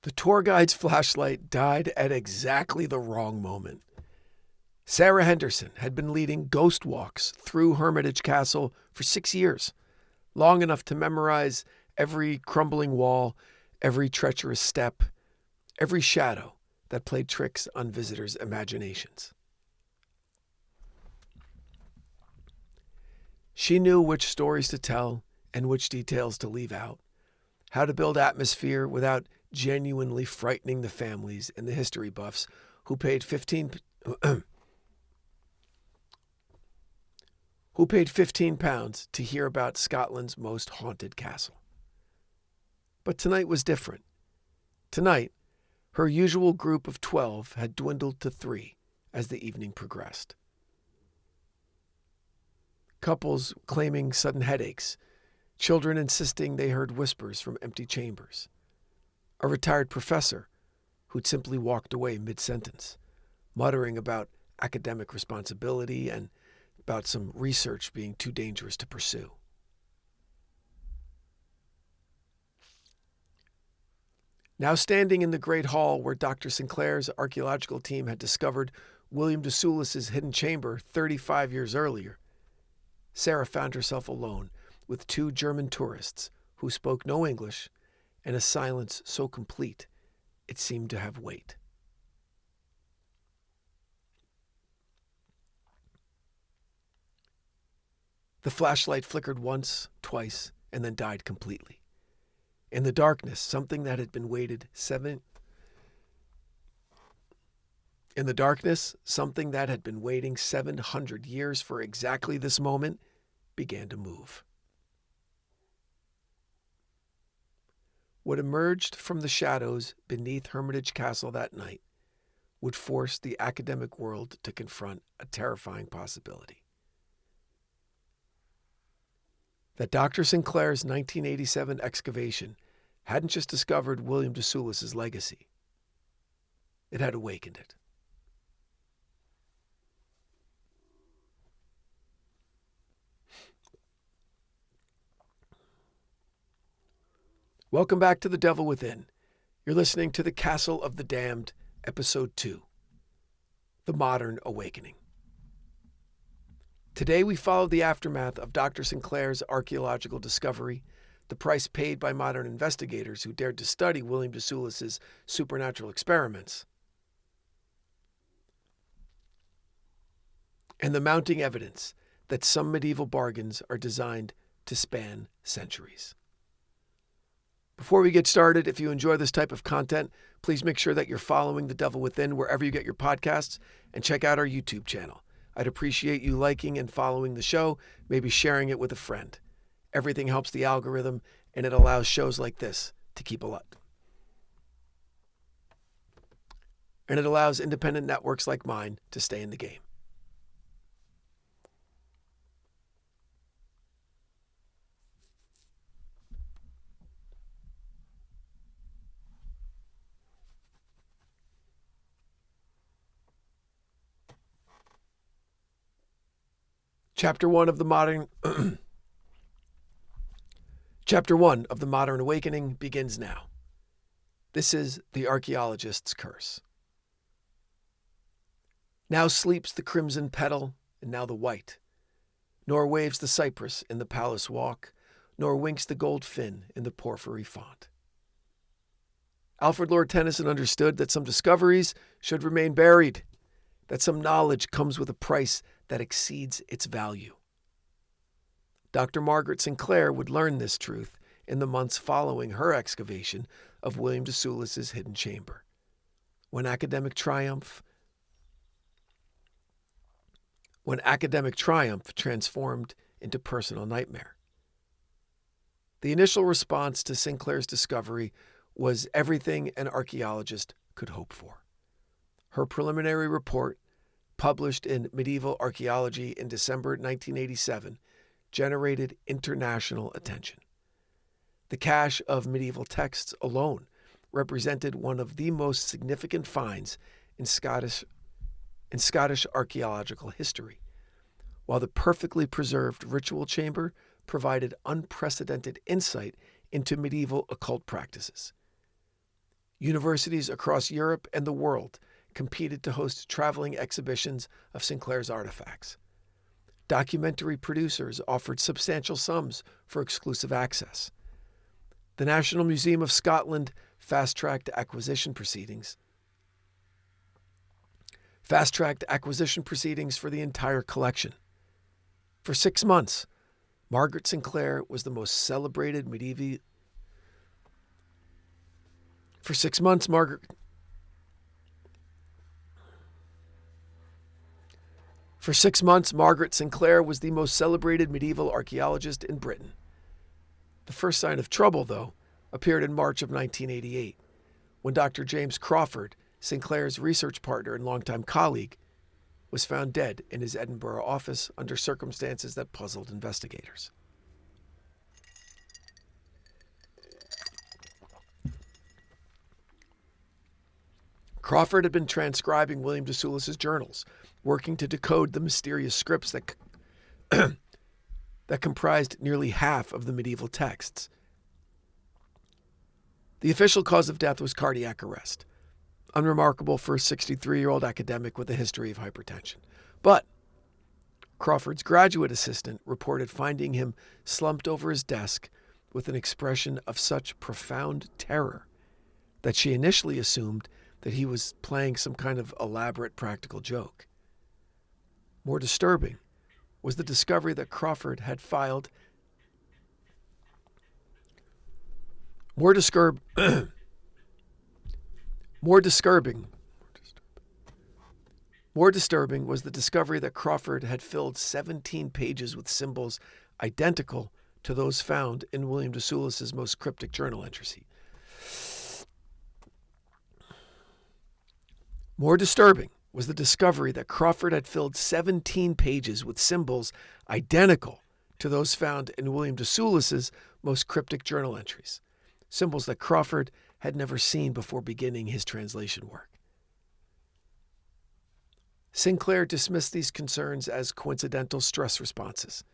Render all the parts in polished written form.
The tour guide's flashlight died at exactly the wrong moment. Sarah Henderson had been leading ghost walks through Hermitage Castle for 6 years, long enough to memorize every crumbling wall, every treacherous step, every shadow that played tricks on visitors' imaginations. She knew which stories to tell and which details to leave out, how to build atmosphere without genuinely frightening the families and the history buffs who paid £15 to hear about Scotland's most haunted castle. But tonight was different. Tonight, her usual group of 12 had dwindled to 3 as the evening progressed. Couples claiming sudden headaches, children insisting they heard whispers from empty chambers, a retired professor who'd simply walked away mid-sentence, muttering about academic responsibility and about some research being too dangerous to pursue. Now standing in the great hall where Dr. Sinclair's archaeological team had discovered William de Soulis' hidden chamber 35 years earlier, Sarah found herself alone with 2 German tourists who spoke no English and a silence so complete it seemed to have weight. The flashlight flickered once, twice, and then died completely. In the darkness, something that had been waiting 700 years for exactly this moment began to move. What emerged from the shadows beneath Hermitage Castle that night would force the academic world to confront a terrifying possibility. That Dr. Sinclair's 1987 excavation hadn't just discovered William de Soulis' legacy. It had awakened it. Welcome back to The Devil Within. You're listening to The Castle of the Damned, Episode 2, The Modern Awakening. Today we follow the aftermath of Dr. Sinclair's archaeological discovery, the price paid by modern investigators who dared to study William de Soulis' supernatural experiments, and the mounting evidence that some medieval bargains are designed to span centuries. Before we get started, if you enjoy this type of content, please make sure that you're following The Devil Within wherever you get your podcasts and check out our YouTube channel. I'd appreciate you liking and following the show, maybe sharing it with a friend. Everything helps the algorithm, and it allows shows like this to keep alive. And it allows independent networks like mine to stay in the game. Chapter 1 of the Modern Awakening begins now. This is the archaeologist's curse. Now sleeps the crimson petal, and now the white. Nor waves the cypress in the palace walk, nor winks the gold fin in the porphyry font. Alfred Lord Tennyson understood that some discoveries should remain buried, that some knowledge comes with a price that exceeds its value. Dr. Margaret Sinclair would learn this truth in the months following her excavation of William de Soulis' hidden chamber, when academic triumph transformed into personal nightmare. The initial response to Sinclair's discovery was everything an archaeologist could hope for. Her preliminary report, published in Medieval Archaeology in December 1987, generated international attention. The cache of medieval texts alone represented one of the most significant finds in Scottish archaeological history, while the perfectly preserved ritual chamber provided unprecedented insight into medieval occult practices. Universities across Europe and the world competed to host traveling exhibitions of Sinclair's artifacts. Documentary producers offered substantial sums for exclusive access. The National Museum of Scotland fast-tracked acquisition proceedings for the entire collection. For 6 months, Margaret Sinclair was the most celebrated medieval... For 6 months, Margaret Sinclair was the most celebrated medieval archaeologist in Britain. The first sign of trouble, though, appeared in March of 1988, when Dr. James Crawford, Sinclair's research partner and longtime colleague, was found dead in his Edinburgh office under circumstances that puzzled investigators. Crawford had been transcribing William de Soulis' journals, working to decode the mysterious scripts that comprised nearly half of the medieval texts. The official cause of death was cardiac arrest, unremarkable for a 63-year-old academic with a history of hypertension. But Crawford's graduate assistant reported finding him slumped over his desk with an expression of such profound terror that she initially assumed that he was playing some kind of elaborate practical joke. More disturbing was the discovery that Crawford had filed... More disturbing was the discovery that Crawford had filled 17 pages with symbols identical to those found in William de Soulis' most cryptic journal entries. More disturbing was the discovery that Crawford had filled 17 pages with symbols identical to those found in William de Soulis' most cryptic journal entries, symbols that Crawford had never seen before beginning his translation work. Sinclair dismissed these concerns as coincidental stress responses.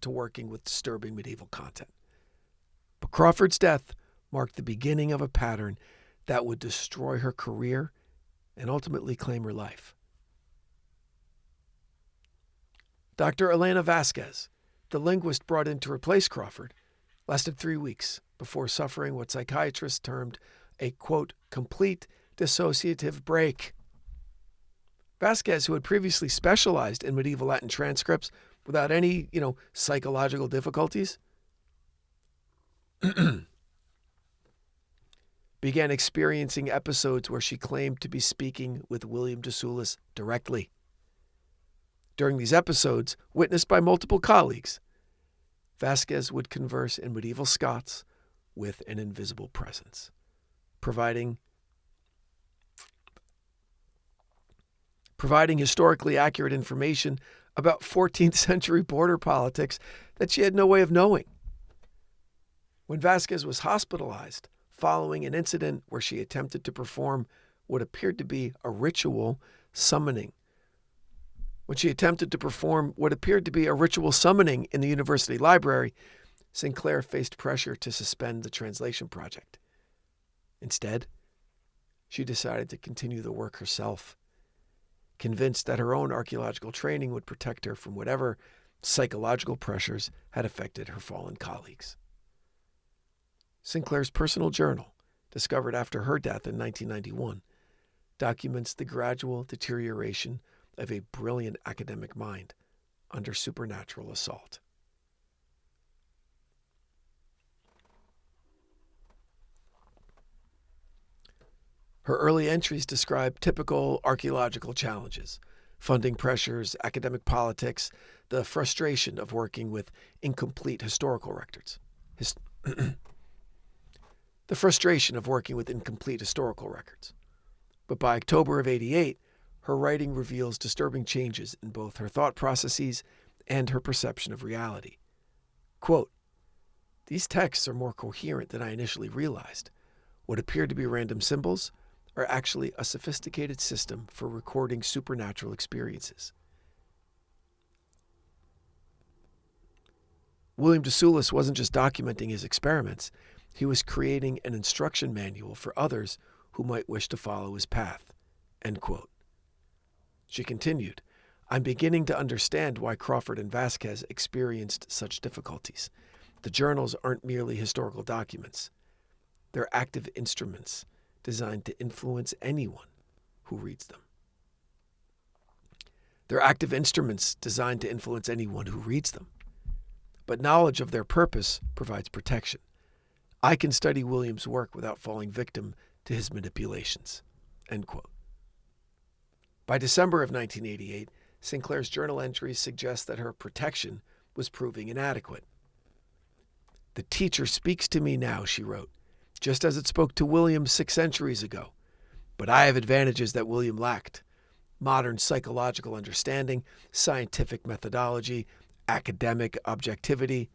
To working with disturbing medieval content. But Crawford's death marked the beginning of a pattern that would destroy her career and ultimately claim her life. Dr. Elena Vasquez, the linguist brought in to replace Crawford, lasted 3 weeks before suffering what psychiatrists termed a, quote, complete dissociative break. Vasquez, who had previously specialized in medieval Latin transcripts without any, psychological difficulties, began experiencing episodes where she claimed to be speaking with William de Soulis directly. During these episodes, witnessed by multiple colleagues, Vasquez would converse in medieval Scots with an invisible presence, providing historically accurate information about 14th century border politics that she had no way of knowing. When Vasquez was hospitalized following an incident where she attempted to perform what appeared to be a ritual summoning in the university library, Sinclair faced pressure to suspend the translation project. Instead, she decided to continue the work herself, convinced that her own archaeological training would protect her from whatever psychological pressures had affected her fallen colleagues. Sinclair's personal journal, discovered after her death in 1991, documents the gradual deterioration of a brilliant academic mind under supernatural assault. Her early entries describe typical archaeological challenges: funding pressures, academic politics, the frustration of working with incomplete historical records. But by October of '88, her writing reveals disturbing changes in both her thought processes and her perception of reality. Quote, "These texts are more coherent than I initially realized. What appeared to be random symbols are actually a sophisticated system for recording supernatural experiences." William de Soulis wasn't just documenting his experiments, he was creating an instruction manual for others who might wish to follow his path." End quote. She continued, "I'm beginning to understand why Crawford and Vasquez experienced such difficulties. The journals aren't merely historical documents. They're active instruments designed to influence anyone who reads them." They're active instruments designed to influence anyone who reads them. But knowledge of their purpose provides protection. I can study William's work without falling victim to his manipulations. End quote. By December of 1988, Sinclair's journal entries suggest that her protection was proving inadequate. "The teacher speaks to me now," she wrote, "just as it spoke to William 6 centuries ago. But I have advantages that William lacked: modern psychological understanding, scientific methodology, academic objectivity.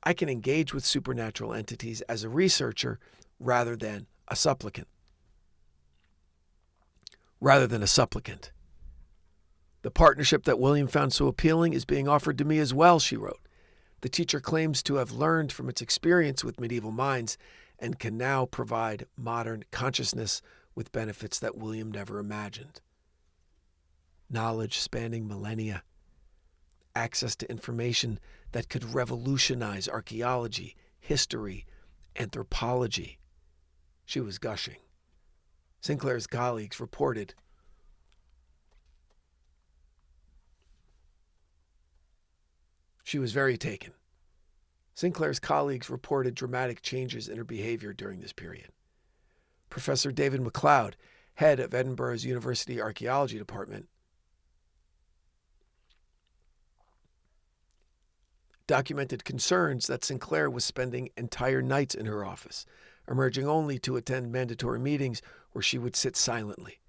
I can engage with supernatural entities as a researcher rather than a supplicant. The partnership that William found so appealing is being offered to me as well," she wrote. "The teacher claims to have learned from its experience with medieval minds and can now provide modern consciousness with benefits that William never imagined. Knowledge spanning millennia, access to information that could revolutionize archaeology, history, anthropology." She was gushing. Sinclair's colleagues reported she was very taken. Sinclair's colleagues reported dramatic changes in her behavior during this period. Professor David MacLeod, head of Edinburgh's University Archaeology Department, documented concerns that Sinclair was spending entire nights in her office, emerging only to attend mandatory meetings where she would sit silently,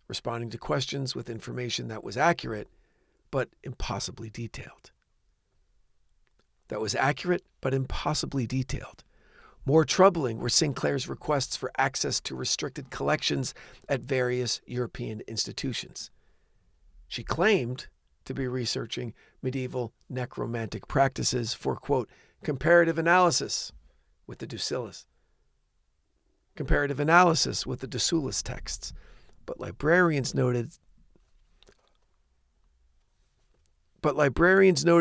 responding to questions with information that was accurate but impossibly detailed. More troubling were Sinclair's requests for access to restricted collections at various European institutions. She claimed to be researching medieval necromantic practices for, quote, comparative analysis with the de Soulis texts, but librarians noted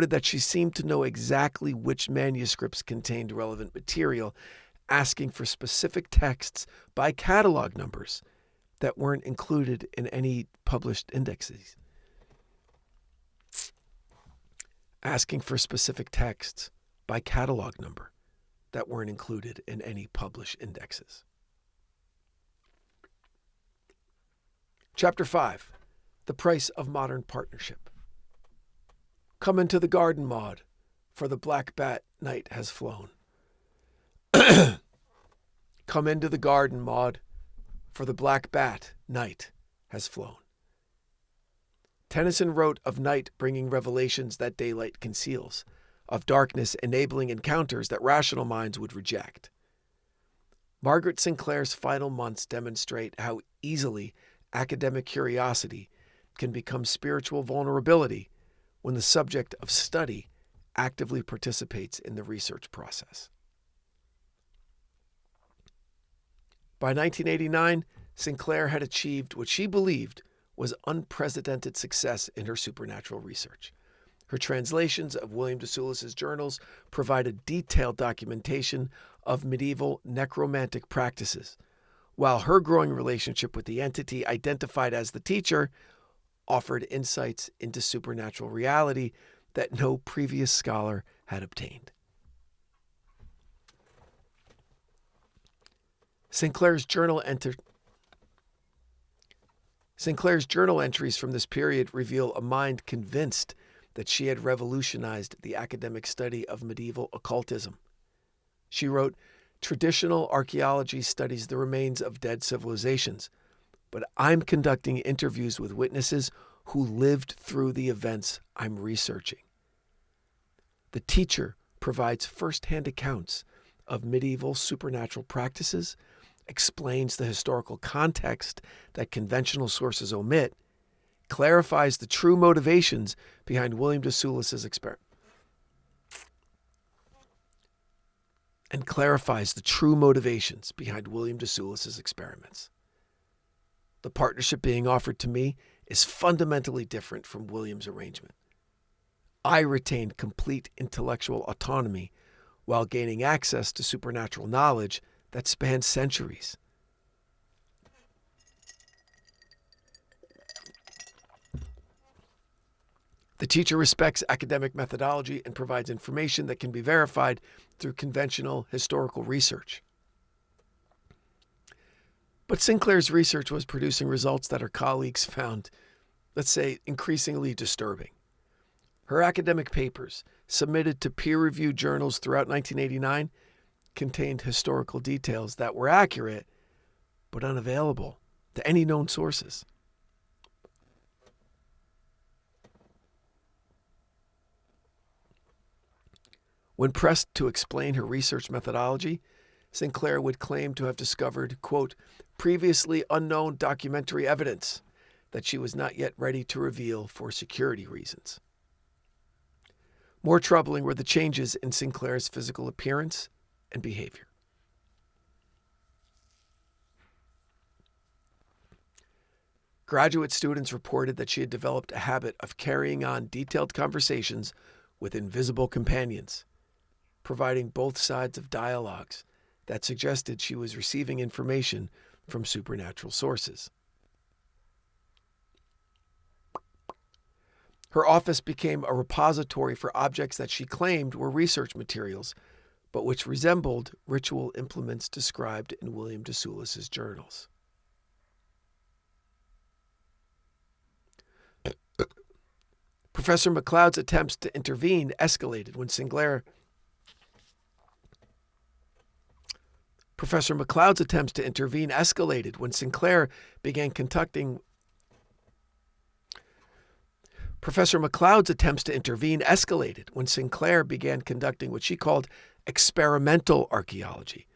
that she seemed to know exactly which manuscripts contained relevant material, asking for specific texts by catalog numbers that weren't included in any published indexes. Chapter 5. The Price of Modern Partnership. "Come into the garden, Maud, for the black bat night has flown." Come into the garden, Maud, for the black bat night has flown. Tennyson wrote of night bringing revelations that daylight conceals, of darkness enabling encounters that rational minds would reject. Margaret Sinclair's final months demonstrate how easily academic curiosity can become spiritual vulnerability when the subject of study actively participates in the research process. By 1989, Sinclair had achieved what she believed was unprecedented success in her supernatural research. Her translations of William de Soulis' journals provided detailed documentation of medieval necromantic practices, while her growing relationship with the entity identified as the teacher offered insights into supernatural reality that no previous scholar had obtained. Sinclair's journal entries from this period reveal a mind convinced that she had revolutionized the academic study of medieval occultism. She wrote, "Traditional archaeology studies the remains of dead civilizations, but I'm conducting interviews with witnesses who lived through the events I'm researching. The teacher provides first-hand accounts of medieval supernatural practices, explains the historical context that conventional sources omit, clarifies the true motivations behind William de Soulis' experiment." and clarifies the true motivations behind William de Soulis' experiments. The partnership being offered to me is fundamentally different from William's arrangement. I retain complete intellectual autonomy while gaining access to supernatural knowledge that spans centuries. The teacher respects academic methodology and provides information that can be verified through conventional historical research. But Sinclair's research was producing results that her colleagues found, let's say, increasingly disturbing. Her academic papers, submitted to peer-reviewed journals throughout 1989, contained historical details that were accurate but unavailable to any known sources. When pressed to explain her research methodology, Sinclair would claim to have discovered, quote, previously unknown documentary evidence that she was not yet ready to reveal for security reasons. More troubling were the changes in Sinclair's physical appearance and behavior. Graduate students reported that she had developed a habit of carrying on detailed conversations with invisible companions, providing both sides of dialogues that suggested she was receiving information from supernatural sources. Her office became a repository for objects that she claimed were research materials, but which resembled ritual implements described in William de Soulis' journals. Professor MacLeod's attempts to intervene escalated when Sinclair began conducting what she called experimental archaeology,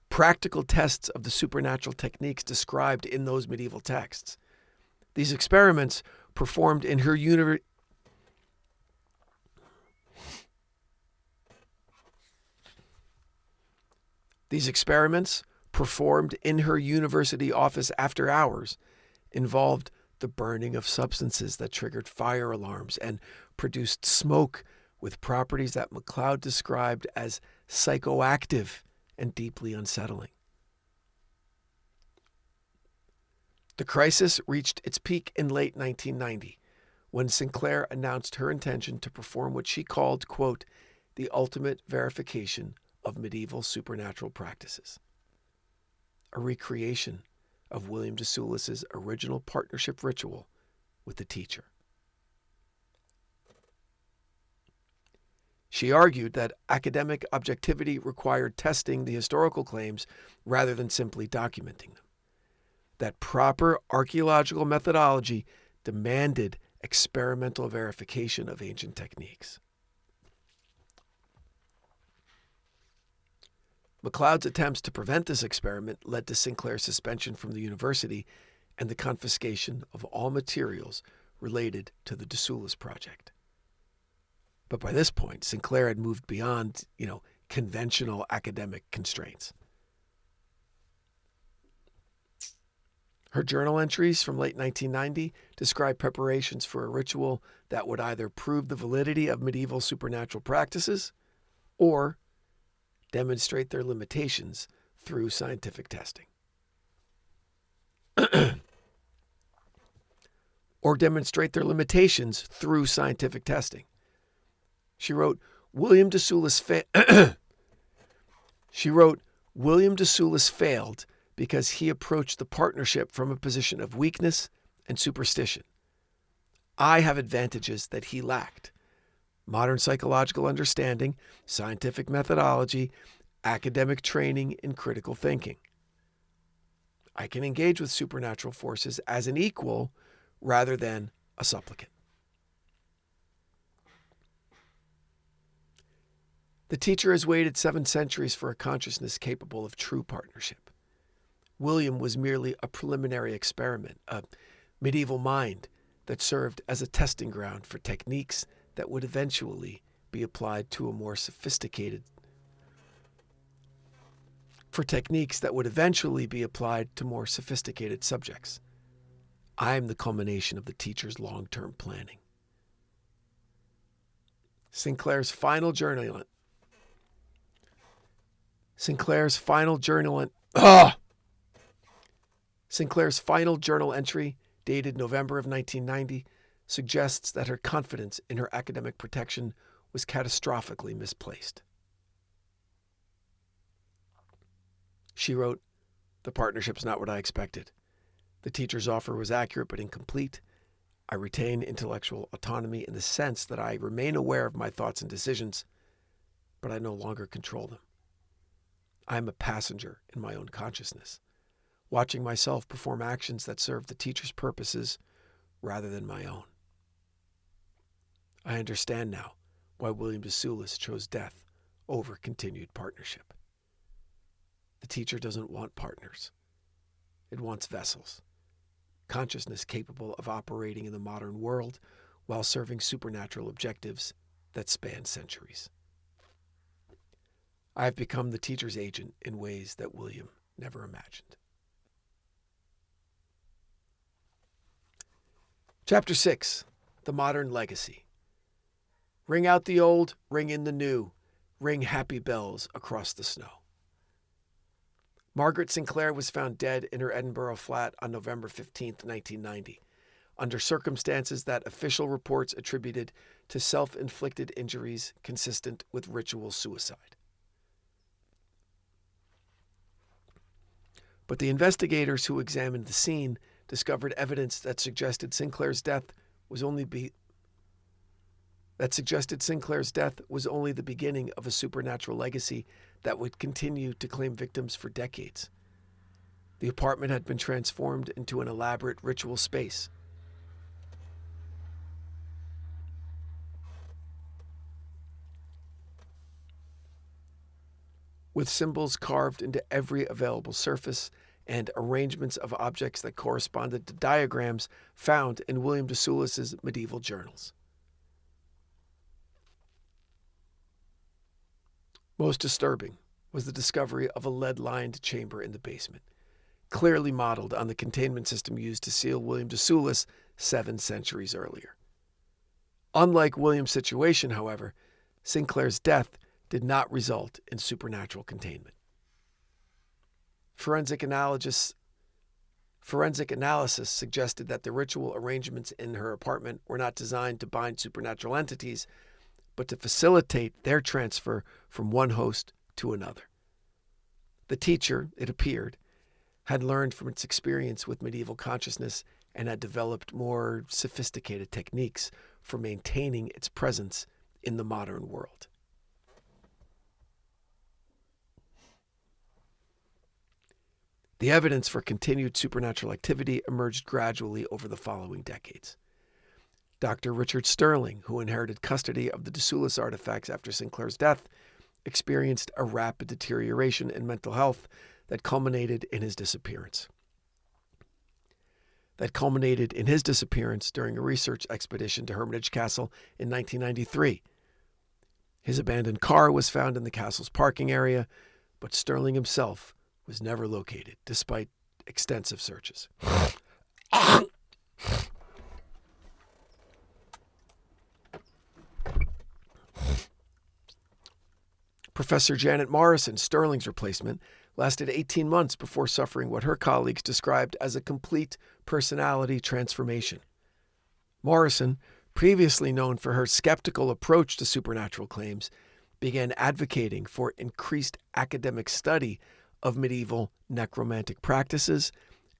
practical tests of the supernatural techniques described in those medieval texts. These experiments performed in her university office after hours involved the burning of substances that triggered fire alarms and produced smoke with properties that MacLeod described as psychoactive and deeply unsettling. The crisis reached its peak in late 1990, when Sinclair announced her intention to perform what she called, quote, the ultimate verification of medieval supernatural practices, a recreation of William de Soulis' original partnership ritual with the teacher. She argued that academic objectivity required testing the historical claims rather than simply documenting them, that proper archaeological methodology demanded experimental verification of ancient techniques. MacLeod's attempts to prevent this experiment led to Sinclair's suspension from the university and the confiscation of all materials related to the de Soulis project. But by this point, Sinclair had moved beyond, conventional academic constraints. Her journal entries from late 1990 describe preparations for a ritual that would either prove the validity of medieval supernatural practices or demonstrate their limitations through scientific testing. She wrote, William de Soulis failed because he approached the partnership from a position of weakness and superstition. I have advantages that he lacked: modern psychological understanding, scientific methodology, academic training in critical thinking. I can engage with supernatural forces as an equal rather than a supplicant. The teacher has waited 7 centuries for a consciousness capable of true partnership. William was merely a preliminary experiment, a medieval mind that served as a testing ground for techniques that would eventually be applied to a more sophisticated for techniques that would eventually be applied to more sophisticated subjects. I'm the culmination of the teacher's long-term planning. Sinclair's final journal entry, dated November of 1990, suggests that her confidence in her academic protection was catastrophically misplaced. She wrote, "The partnership's not what I expected. The teacher's offer was accurate but incomplete. I retain intellectual autonomy in the sense that I remain aware of my thoughts and decisions, but I no longer control them. I am a passenger in my own consciousness, watching myself perform actions that serve the teacher's purposes rather than my own. I understand now why William de Soulis chose death over continued partnership. The teacher doesn't want partners. It wants vessels, consciousness capable of operating in the modern world while serving supernatural objectives that span centuries. I have become the teacher's agent in ways that William never imagined." Chapter 6, The Modern Legacy. Ring out the old, ring in the new, ring happy bells across the snow. Margaret Sinclair was found dead in her Edinburgh flat on November 15, 1990, under circumstances that official reports attributed to self-inflicted injuries consistent with ritual suicide. But the investigators who examined the scene discovered evidence that suggested Sinclair's death was only the beginning of a supernatural legacy that would continue to claim victims for decades. The apartment had been transformed into an elaborate ritual space. With symbols carved into every available surface and arrangements of objects that corresponded to diagrams found in William de Soulis' medieval journals. Most disturbing was the discovery of a lead-lined chamber in the basement, clearly modeled on the containment system used to seal William de Soulis 7 centuries earlier. Unlike William's situation, however, Sinclair's death did not result in supernatural containment. Forensic analysis suggested that the ritual arrangements in her apartment were not designed to bind supernatural entities, but to facilitate their transfer from one host to another. The teacher, it appeared, had learned from its experience with medieval consciousness and had developed more sophisticated techniques for maintaining its presence in the modern world. The evidence for continued supernatural activity emerged gradually over the following decades. Dr. Richard Sterling, who inherited custody of the de Soulis artifacts after Sinclair's death, experienced a rapid deterioration in mental health that culminated in his disappearance. During a research expedition to Hermitage Castle in 1993. His abandoned car was found in the castle's parking area, but Sterling himself was never located, despite extensive searches. Professor Janet Morrison, Sterling's replacement, lasted 18 months before suffering what her colleagues described as a complete personality transformation. Morrison, previously known for her skeptical approach to supernatural claims, began advocating for increased academic study of medieval necromantic practices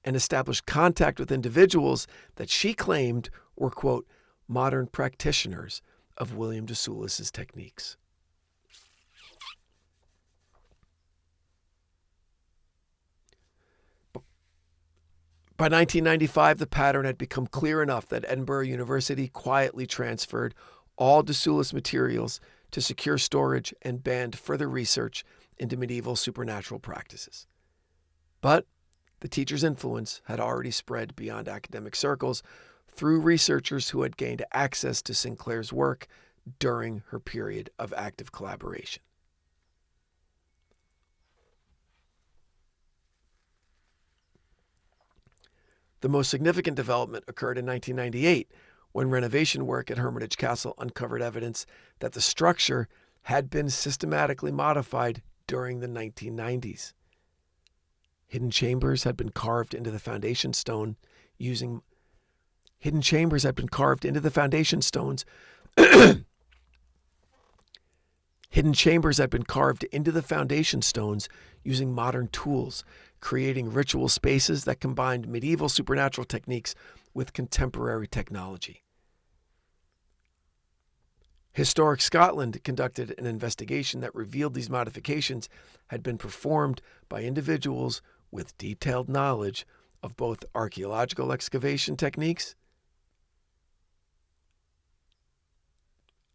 and established contact with individuals that she claimed were, quote, modern practitioners of William de Soulis' techniques. By 1995, the pattern had become clear enough that Edinburgh University quietly transferred all de Soulis materials to secure storage and banned further research into medieval supernatural practices. But the teacher's influence had already spread beyond academic circles through researchers who had gained access to Sinclair's work during her period of active collaboration. The most significant development occurred in 1998, when renovation work at Hermitage Castle uncovered evidence that the structure had been systematically modified during the 1990s. Hidden chambers had been carved into the foundation stone using modern tools, creating ritual spaces that combined medieval supernatural techniques with contemporary technology. Historic Scotland conducted an investigation that revealed these modifications had been performed by individuals with detailed knowledge of both archaeological excavation techniques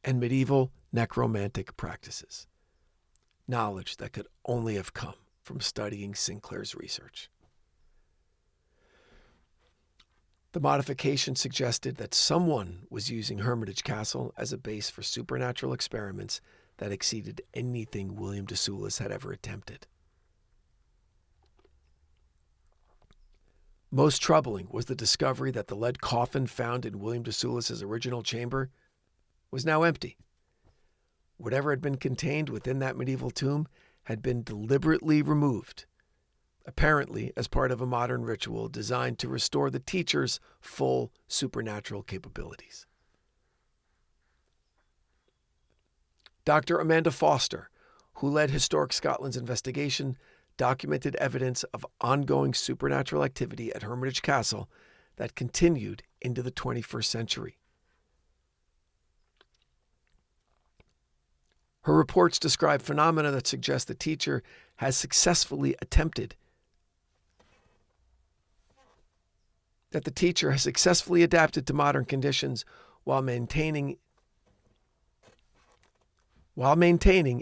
and medieval necromantic practices, knowledge that could only have come from studying Sinclair's research. The modification suggested that someone was using Hermitage Castle as a base for supernatural experiments that exceeded anything William de Soulis had ever attempted. Most troubling was the discovery that the lead coffin found in William de Soulis's original chamber was now empty. Whatever had been contained within that medieval tomb had been deliberately removed, apparently as part of a modern ritual designed to restore the teacher's full supernatural capabilities. Dr. Amanda Foster, who led Historic Scotland's investigation, documented evidence of ongoing supernatural activity at Hermitage Castle that continued into the 21st century. Her reports describe phenomena that suggest the teacher has successfully adapted to modern conditions while maintaining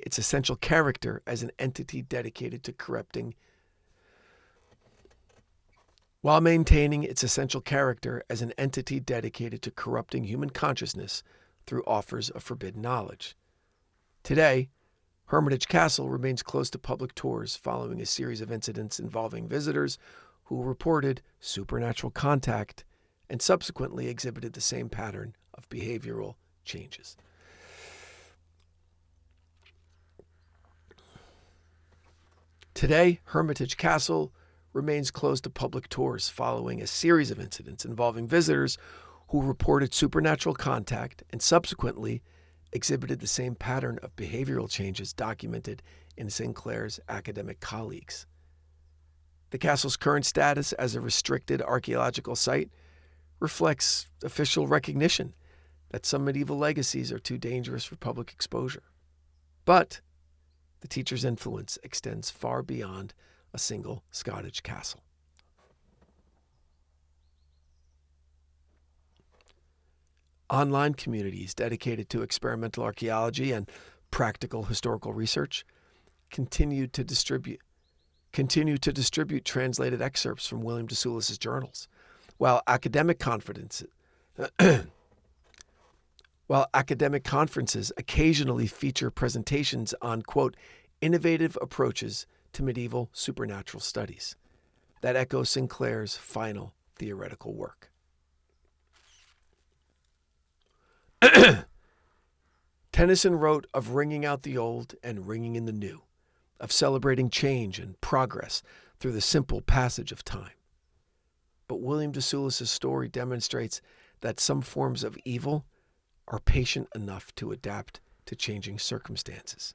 its essential character as an entity dedicated to corrupting human consciousness through offers of forbidden knowledge. Today, Hermitage Castle remains closed to public tours following a series of incidents involving visitors who reported supernatural contact and subsequently exhibited the same pattern of behavioral changes. Today, Hermitage Castle remains closed to public tours following a series of incidents involving visitors who reported supernatural contact and subsequently exhibited the same pattern of behavioral changes documented in Sinclair's academic colleagues. The castle's current status as a restricted archaeological site reflects official recognition that some medieval legacies are too dangerous for public exposure. But the teacher's influence extends far beyond a single Scottish castle. Online communities dedicated to experimental archaeology and practical historical research continue to distribute translated excerpts from William de Soulis' journals, while academic conferences occasionally feature presentations on, quote, innovative approaches to medieval supernatural studies that echo Sinclair's final theoretical work. Tennyson wrote of ringing out the old and ringing in the new, of celebrating change and progress through the simple passage of time. But William de Soulis' story demonstrates that some forms of evil are patient enough to adapt to changing circumstances,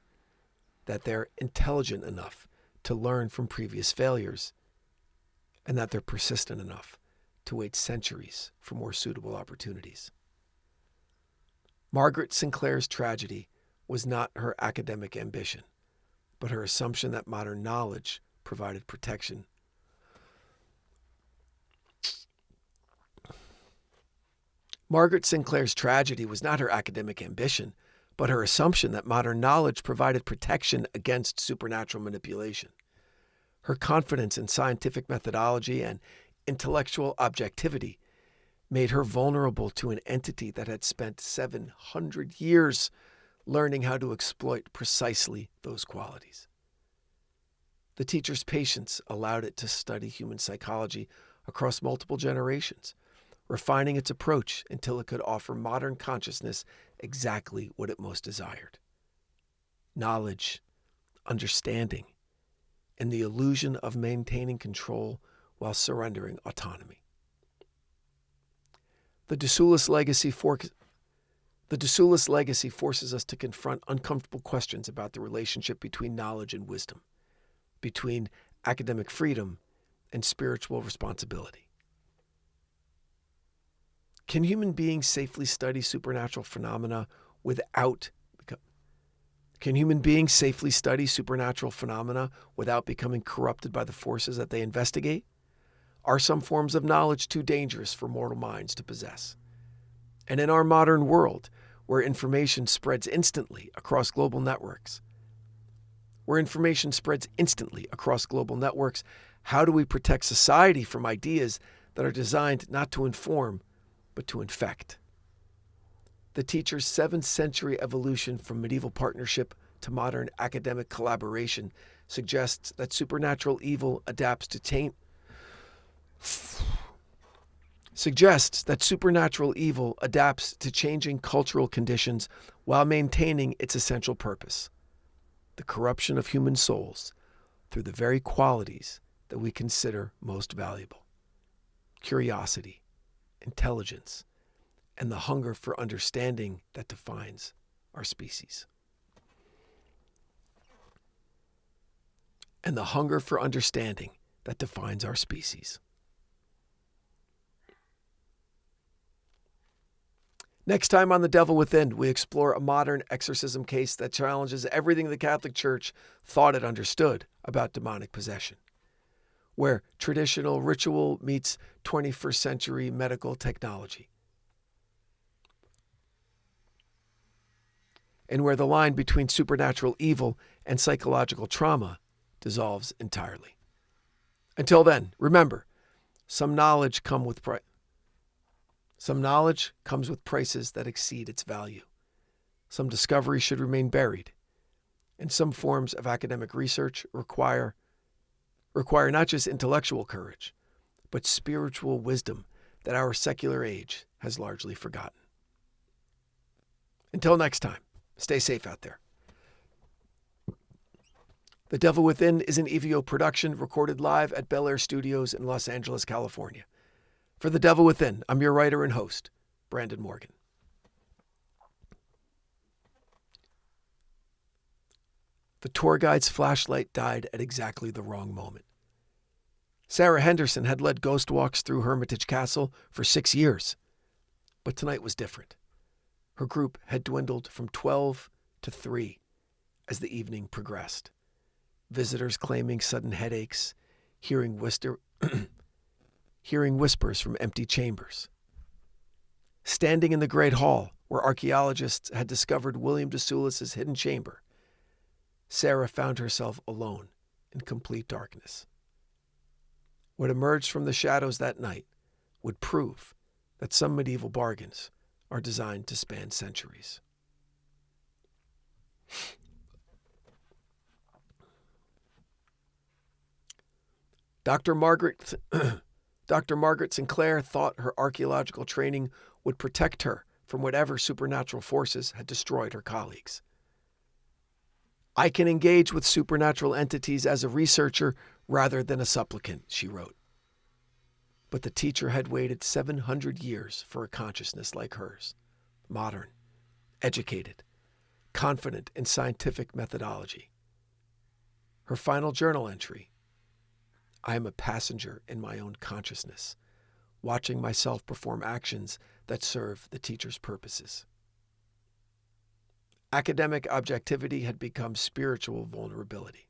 that they're intelligent enough to learn from previous failures, and that they're persistent enough to wait centuries for more suitable opportunities. Margaret Sinclair's tragedy was not her academic ambition, but her assumption that modern knowledge provided protection. Margaret Sinclair's tragedy was not her academic ambition, but her assumption that modern knowledge provided protection against supernatural manipulation. Her confidence in scientific methodology and intellectual objectivity made her vulnerable to an entity that had spent 700 years learning how to exploit precisely those qualities. The teacher's patience allowed it to study human psychology across multiple generations, refining its approach until it could offer modern consciousness exactly what it most desired: knowledge, understanding, and the illusion of maintaining control while surrendering autonomy. The de Soulis legacy forces us to confront uncomfortable questions about the relationship between knowledge and wisdom, between academic freedom and spiritual responsibility. Can human beings safely study supernatural phenomena without becoming corrupted by the forces that they investigate? Are some forms of knowledge too dangerous for mortal minds to possess? And in our modern world, where information spreads instantly across global networks, how do we protect society from ideas that are designed not to inform, but to infect? The teacher's 7th century evolution from medieval partnership to modern academic collaboration suggests that supernatural evil adapts to changing cultural conditions while maintaining its essential purpose: the corruption of human souls through the very qualities that we consider most valuable: curiosity, intelligence, and the hunger for understanding that defines our species. Next time on The Devil Within, we explore a modern exorcism case that challenges everything the Catholic Church thought it understood about demonic possession, where traditional ritual meets 21st century medical technology, and where the line between supernatural evil and psychological trauma dissolves entirely. Until then, remember, some knowledge comes with prices that exceed its value. Some discoveries should remain buried, and some forms of academic research require not just intellectual courage, but spiritual wisdom that our secular age has largely forgotten. Until next time, stay safe out there. The Devil Within is an EVO production recorded live at Bel Air Studios in Los Angeles, California. For The Devil Within, I'm your writer and host, Brandon Morgan. The tour guide's flashlight died at exactly the wrong moment. Sarah Henderson had led ghost walks through Hermitage Castle for 6 years, but tonight was different. Her group had dwindled from 12 to 3 as the evening progressed. Visitors claiming sudden headaches, hearing whispers from empty chambers. Standing in the Great Hall, where archaeologists had discovered William de Soulis' hidden chamber, Sarah found herself alone in complete darkness. What emerged from the shadows that night would prove that some medieval bargains are designed to span centuries. Dr. Margaret Sinclair thought her archaeological training would protect her from whatever supernatural forces had destroyed her colleagues. "I can engage with supernatural entities as a researcher rather than a supplicant," she wrote. But the teacher had waited 700 years for a consciousness like hers, modern, educated, confident in scientific methodology. Her final journal entry: "I am a passenger in my own consciousness, watching myself perform actions that serve the teacher's purposes." Academic objectivity had become spiritual vulnerability.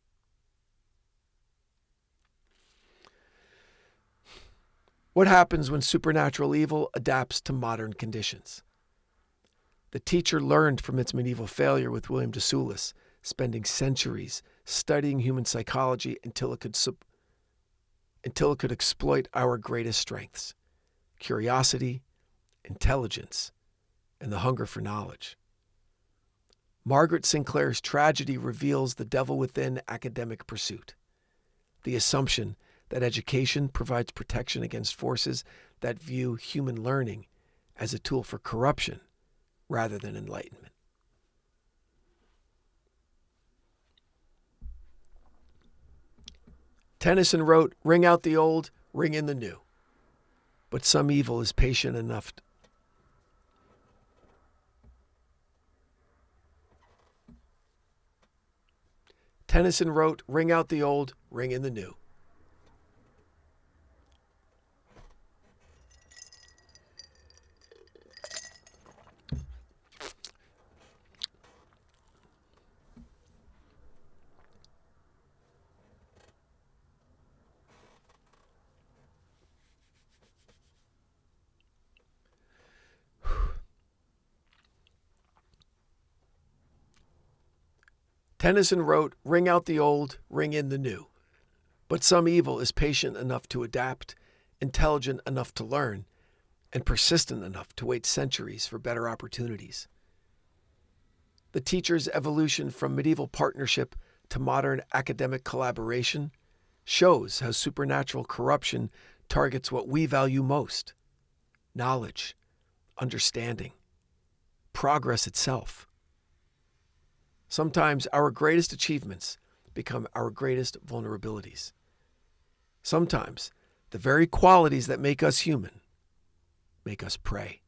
What happens when supernatural evil adapts to modern conditions? The teacher learned from its medieval failure with William de Soulis, spending centuries studying human psychology until it could exploit our greatest strengths: curiosity, intelligence, and the hunger for knowledge. Margaret Sinclair's tragedy reveals the devil within academic pursuit, the assumption that education provides protection against forces that view human learning as a tool for corruption rather than enlightenment. Tennyson wrote, "Ring out the old, ring in the new. But some evil is patient enough Tennyson wrote, "Ring out the old, ring in the new." Tennyson wrote, "Ring out the old, ring in the new. But some evil is patient enough to adapt, intelligent enough to learn, and persistent enough to wait centuries for better opportunities." The teacher's evolution from medieval partnership to modern academic collaboration shows how supernatural corruption targets what we value most: knowledge, understanding, progress itself. Sometimes our greatest achievements become our greatest vulnerabilities. Sometimes the very qualities that make us human make us prey.